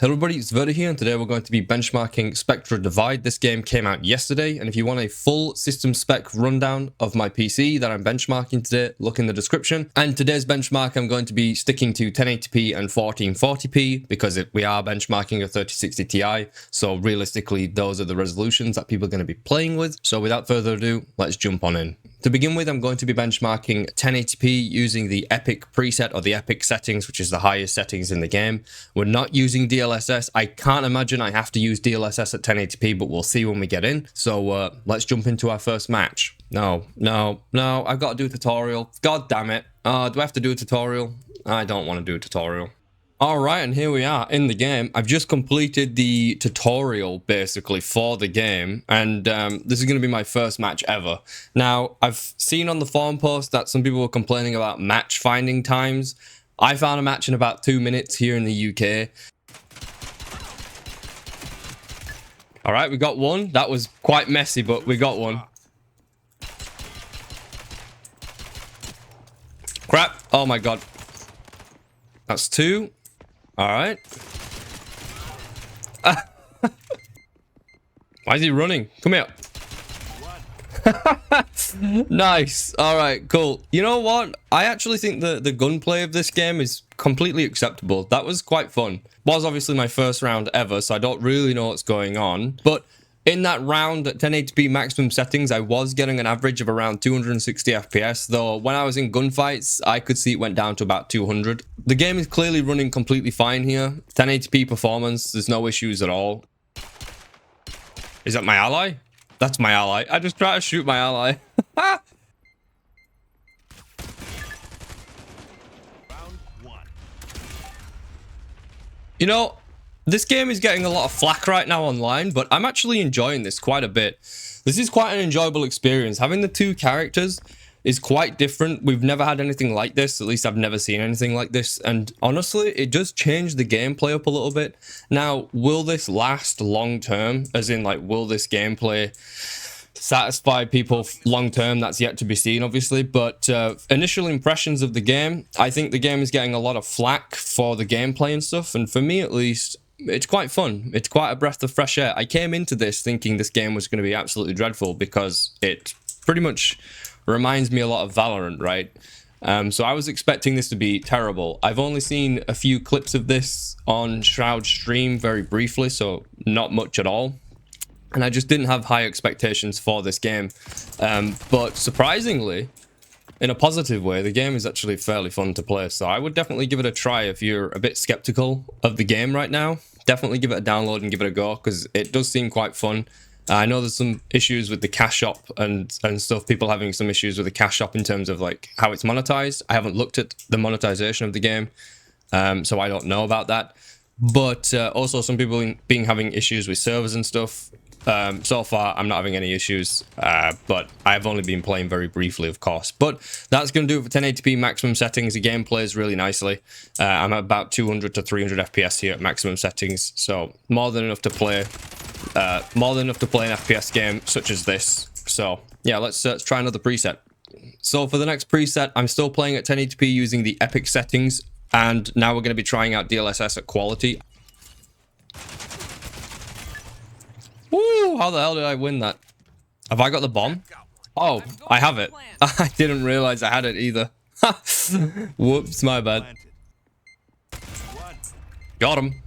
Hello everybody, it's Verda here, and today we're going to be benchmarking Spectre Divide. This game came out yesterday, and if you want a full system spec rundown of my PC that I'm benchmarking today, look in the description. And today's benchmark, I'm going to be sticking to 1080p and 1440p because we are benchmarking a 3060 Ti, so realistically those are the resolutions that people are going to be playing with. So without further ado, let's jump on in. To begin with, I'm going to be benchmarking 1080p using the Epic preset or the Epic settings, which is the highest settings in the game. We're not using DLSS. I can't imagine I have to use DLSS at 1080p, but we'll see when we get in. So let's jump into our first match. No, I've got to do a tutorial. God damn it. Do I have to do a tutorial? I don't want to do a tutorial. Alright, and here we are in the game. I've just completed the tutorial, basically, for the game, and this is going to be my first match ever. Now, I've seen on the forum post that some people were complaining about match finding times. I found a match in about 2 minutes here in the UK. Alright, we got one. That was quite messy, but we got one. Crap. Oh my god. That's two. All right. Why is he running? Come here. Nice. All right, cool. You know what? I actually think the gunplay of this game is completely acceptable. That was quite fun. Was obviously my first round ever, so I don't really know what's going on. But in that round at 1080p maximum settings, I was getting an average of around 260 FPS, though when I was in gunfights, I could see it went down to about 200. The game is clearly running completely fine here. 1080p performance, there's no issues at all. Is that my ally? That's my ally. I just tried to shoot my ally. You know, this game is getting a lot of flack right now online, but I'm actually enjoying this quite a bit. This is quite an enjoyable experience. Having the two characters is quite different. We've never had anything like this. At least I've never seen anything like this. And honestly, it does change the gameplay up a little bit. Now, will this last long term? As in, like, will this gameplay satisfy people long term? That's yet to be seen, obviously. But initial impressions of the game, I think the game is getting a lot of flack for the gameplay and stuff. And for me, at least, it's quite fun. It's quite a breath of fresh air. I came into this thinking this game was going to be absolutely dreadful because it pretty much reminds me a lot of Valorant, right? So I was expecting this to be terrible. I've only seen a few clips of this on Shroud's stream very briefly, so not much at all. And I just didn't have high expectations for this game. But surprisingly, in a positive way, the game is actually fairly fun to play. So I would definitely give it a try if you're a bit skeptical of the game right now. Definitely give it a download and give it a go because it does seem quite fun. I know there's some issues with the cash shop and stuff. People having some issues with the cash shop in terms of like how it's monetized. I haven't looked at the monetization of the game, so I don't know about that. But also some people having issues with servers and stuff. So far, I'm not having any issues, but I've only been playing very briefly, of course. But that's going to do it for 1080p maximum settings. The game plays really nicely. I'm at about 200 to 300 FPS here at maximum settings, so more than enough to play an FPS game such as this. So yeah, let's try another preset. So for the next preset, I'm still playing at 1080p using the Epic settings, and now we're going to be trying out DLSS at Quality. Woo! How the hell did I win that? Have I got the bomb? Oh, I have it. I didn't realize I had it either. Whoops, my bad. Got him.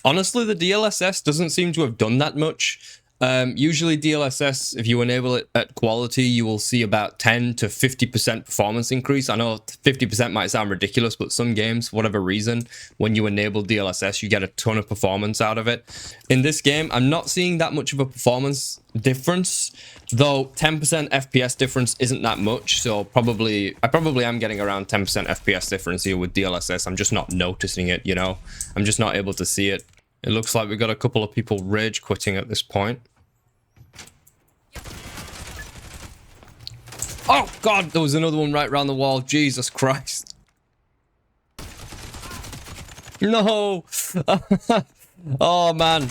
Honestly, the DLSS doesn't seem to have done that much. Usually DLSS, if you enable it at Quality, you will see about 10 to 50% performance increase. I know 50% might sound ridiculous, but some games, for whatever reason, when you enable DLSS, you get a ton of performance out of it. In this game, I'm not seeing that much of a performance difference, though 10% FPS difference isn't that much. So I probably am getting around 10% FPS difference here with DLSS. I'm just not noticing it, you know? I'm just not able to see it. It looks like we've got a couple of people rage quitting at this point. Oh, God, there was another one right around the wall. Jesus Christ. No. Oh, man.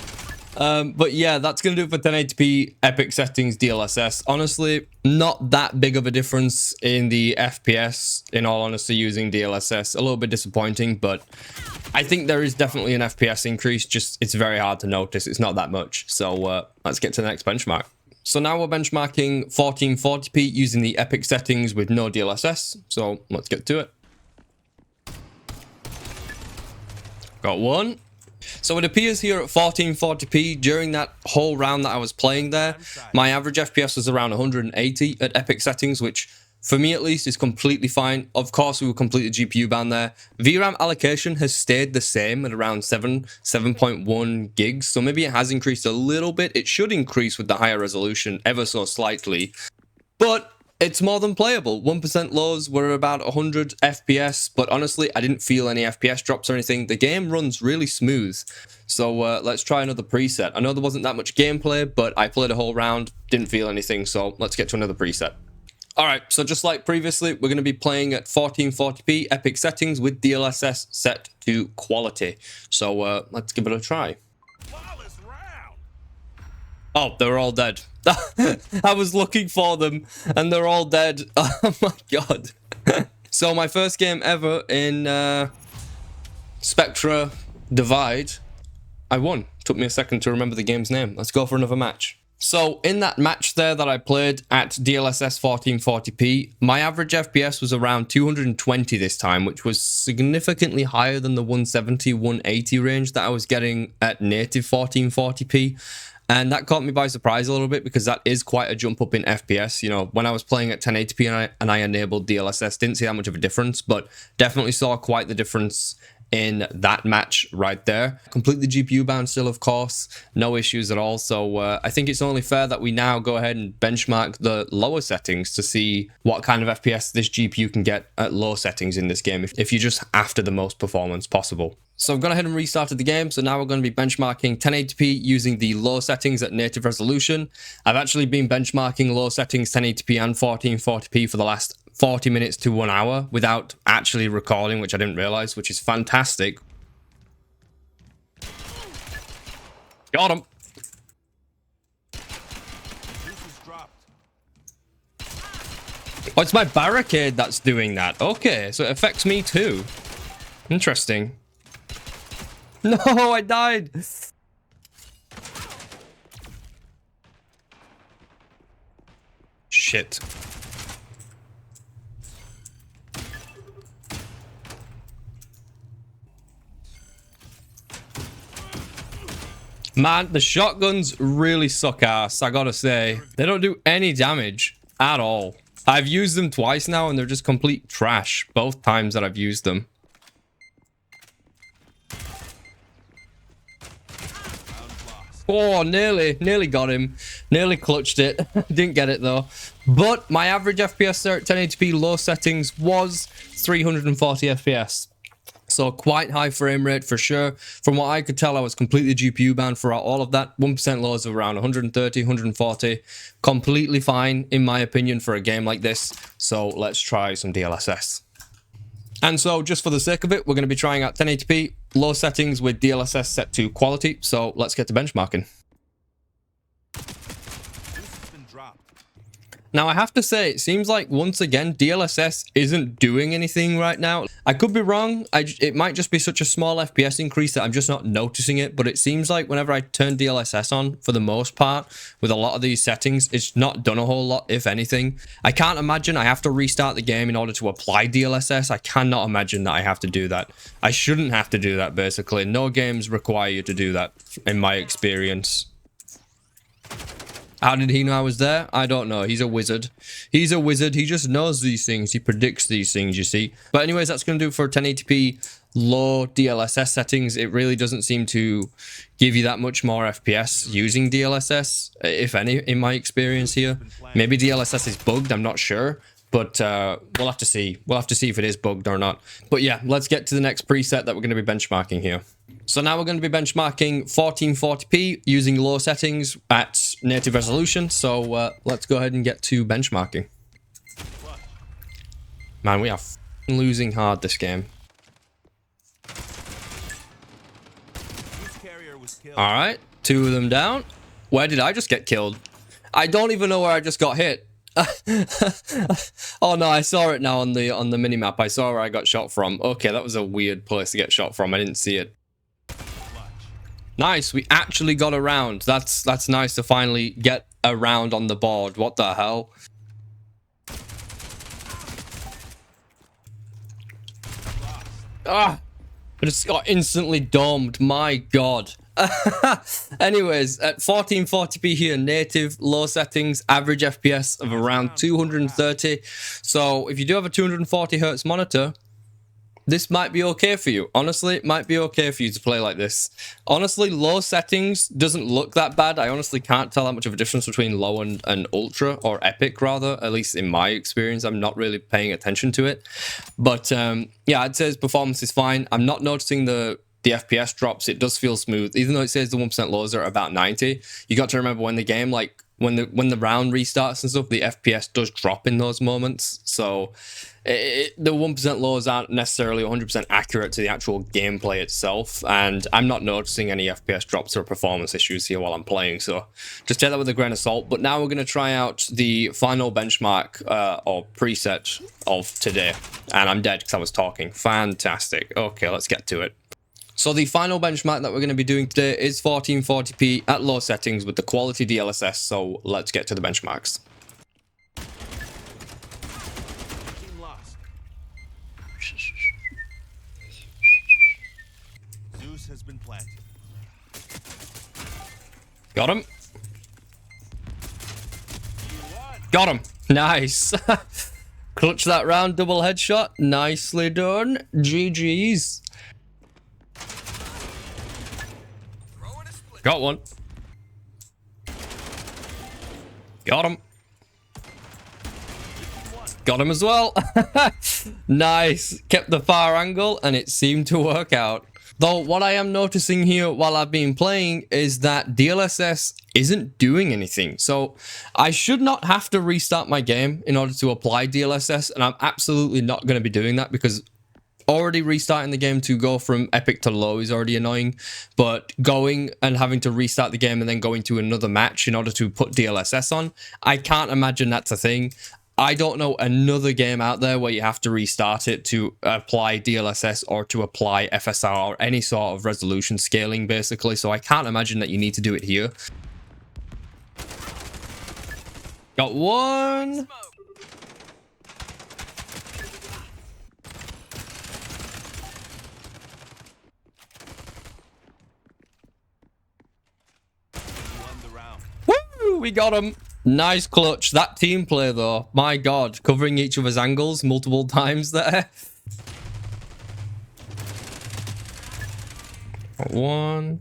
But yeah, that's going to do it for 1080p Epic settings DLSS. Honestly, not that big of a difference in the FPS, in all honesty, using DLSS. A little bit disappointing, but I think there is definitely an FPS increase, just it's very hard to notice. It's not that much. So let's get to the next benchmark. So now we're benchmarking 1440p using the Epic settings with no DLSS. So let's get to it. Got one. So it appears here at 1440p. During that whole round that I was playing there, my average FPS was around 180 at Epic settings, which for me at least is completely fine. Of course, we will complete the GPU ban there. VRAM allocation has stayed the same at around 7.1 gigs. So maybe it has increased a little bit. It should increase with the higher resolution ever so slightly. But it's more than playable. 1% lows were about 100 FPS, but honestly, I didn't feel any FPS drops or anything. The game runs really smooth. So let's try another preset. I know there wasn't that much gameplay, but I played a whole round, didn't feel anything, so let's get to another preset. Alright, so just like previously, we're going to be playing at 1440p Epic settings with DLSS set to quality. So let's give it a try. Oh, they're all dead. I was looking for them and they're all dead. Oh my god. So my first game ever in Spectre Divide, I won. Took me a second to remember the game's name. Let's go for another match. So in that match there that I played at DLSS 1440p, my average FPS was around 220 this time, which was significantly higher than the 170, 180 range that I was getting at native 1440p. And that caught me by surprise a little bit because that is quite a jump up in FPS. You know, when I was playing at 1080p and I enabled DLSS, didn't see that much of a difference, but definitely saw quite the difference in that match right there. Complete the GPU ban still, of course, no issues at all. So I think it's only fair that we now go ahead and benchmark the lower settings to see what kind of FPS this GPU can get at low settings in this game if you're just after the most performance possible. So I've gone ahead and restarted the game. So now we're going to be benchmarking 1080p using the low settings at native resolution. I've actually been benchmarking low settings 1080p and 1440p for the last 40 minutes to 1 hour without actually recording, which I didn't realize, which is fantastic. Got him. Oh, it's my barricade that's doing that. Okay, so it affects me too. Interesting. No, I died. Shit. Man, the shotguns really suck ass, I gotta say. They don't do any damage at all. I've used them twice now and they're just complete trash both times that I've used them. Oh, nearly got him. Nearly clutched it. Didn't get it though. But my average FPS there at 1080p low settings was 340 FPS. So quite high frame rate for sure. From what I could tell, I was completely GPU banned throughout all of that. 1% lows of around 130, 140. Completely fine, in my opinion, for a game like this. So let's try some DLSS. And so just for the sake of it, we're going to be trying out 1080p, low settings with DLSS set to quality. So let's get to benchmarking. Now, I have to say, it seems like, once again, DLSS isn't doing anything right now. I could be wrong. It might just be such a small FPS increase that I'm just not noticing it. But it seems like whenever I turn DLSS on, for the most part, with a lot of these settings, it's not done a whole lot, if anything. I can't imagine I have to restart the game in order to apply DLSS. I cannot imagine that I have to do that. I shouldn't have to do that, basically. No games require you to do that, in my experience. How did he know I was there? I don't know. He's a wizard. He's a wizard. He just knows these things. He predicts these things, you see. But anyways, that's going to do it for 1080p low DLSS settings. It really doesn't seem to give you that much more FPS using DLSS, if any, in my experience here. Maybe DLSS is bugged. I'm not sure. But we'll have to see. We'll have to see if it is bugged or not. But yeah, let's get to the next preset that we're going to be benchmarking here. So now we're going to be benchmarking 1440p using low settings at native resolution. So let's go ahead and get to benchmarking. Man, we are losing hard this game. All right, 2 of them down. Where did I just get killed? I don't even know where I just got hit. Oh no, I saw it now on the minimap. I saw where I got shot from. Okay, that was a weird place to get shot from. I didn't see it. Nice, we actually got a round. That's nice to finally get a round on the board. What the hell? Ah, I just got instantly domed. My god. Anyways, at 1440p here, native, low settings, average FPS of around 230. So if you do have a 240 hertz monitor, this might be okay for you. Honestly, it might be okay for you to play like this. Honestly, low settings doesn't look that bad. I honestly can't tell that much of a difference between low and ultra, or epic rather, at least in my experience. I'm not really paying attention to it. But yeah, I'd say his performance is fine. I'm not noticing the FPS drops. It does feel smooth, even though it says the 1% lows are about 90. You got to remember when the game, like when the round restarts and stuff, the FPS does drop in those moments. So the 1% lows aren't necessarily 100% accurate to the actual gameplay itself, and I'm not noticing any FPS drops or performance issues here while I'm playing, so just take that with a grain of salt. But now we're going to try out the final benchmark or preset of today, and I'm dead because I was talking. Fantastic. Okay, let's get to it. So the final benchmark that we're going to be doing today is 1440p at low settings with the quality DLSS, so let's get to the benchmarks. Has been planted. Got him. Got him. Nice. Clutch that round, double headshot. Nicely done. GG's. Got one. Got him. Got him as well. Nice. Kept the far angle and it seemed to work out. Though what I am noticing here while I've been playing is that DLSS isn't doing anything. So I should not have to restart my game in order to apply DLSS, and I'm absolutely not going to be doing that because already restarting the game to go from epic to low is already annoying, but going and having to restart the game and then going to another match in order to put DLSS on, I can't imagine that's a thing. I don't know another game out there where you have to restart it to apply DLSS or to apply FSR or any sort of resolution scaling, basically. So I can't imagine that you need to do it here. Got one. Woo! We got him. Nice clutch. That team play though, my god, covering each other's angles multiple times there. One,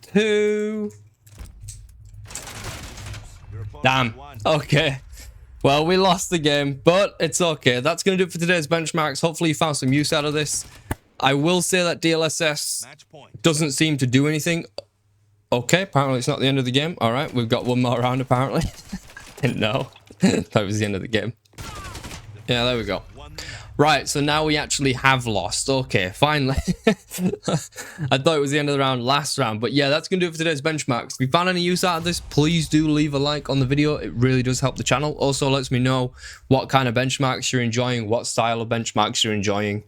two. Damn. Okay. Well, we lost the game, but it's okay. That's going to do it for today's benchmarks. Hopefully you found some use out of this. I will say that DLSS doesn't seem to do anything. Okay, apparently it's not the end of the game. All right, we've got one more round apparently. Didn't know. That was the end of the game. Yeah, there we go. Right, so now we actually have lost. Okay, finally. I thought it was the end of the round last round, but yeah, that's going to do it for today's benchmarks. If you found any use out of this, please do leave a like on the video. It really does help the channel. Also lets me know what kind of benchmarks you're enjoying, what style of benchmarks you're enjoying.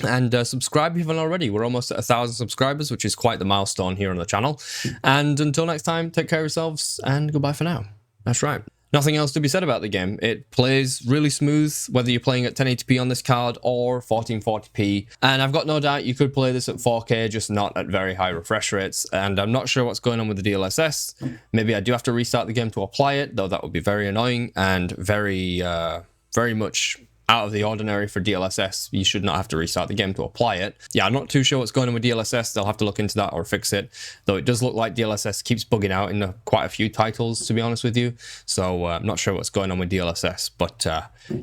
And subscribe if you haven't already. We're almost at 1,000 subscribers, which is quite the milestone here on the channel. And until next time, take care of yourselves and goodbye for now. That's right. Nothing else to be said about the game. It plays really smooth, whether you're playing at 1080p on this card or 1440p. And I've got no doubt you could play this at 4K, just not at very high refresh rates. And I'm not sure what's going on with the DLSS. Maybe I do have to restart the game to apply it, though that would be very annoying and very much out of the ordinary for DLSS. You should not have to restart the game to apply it. Yeah, I'm not too sure what's going on with DLSS. They'll have to look into that or fix it. Though it does look like DLSS keeps bugging out in quite a few titles, to be honest with you. So I'm not sure what's going on with DLSS. But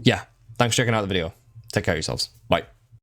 yeah, thanks for checking out the video. Take care of yourselves.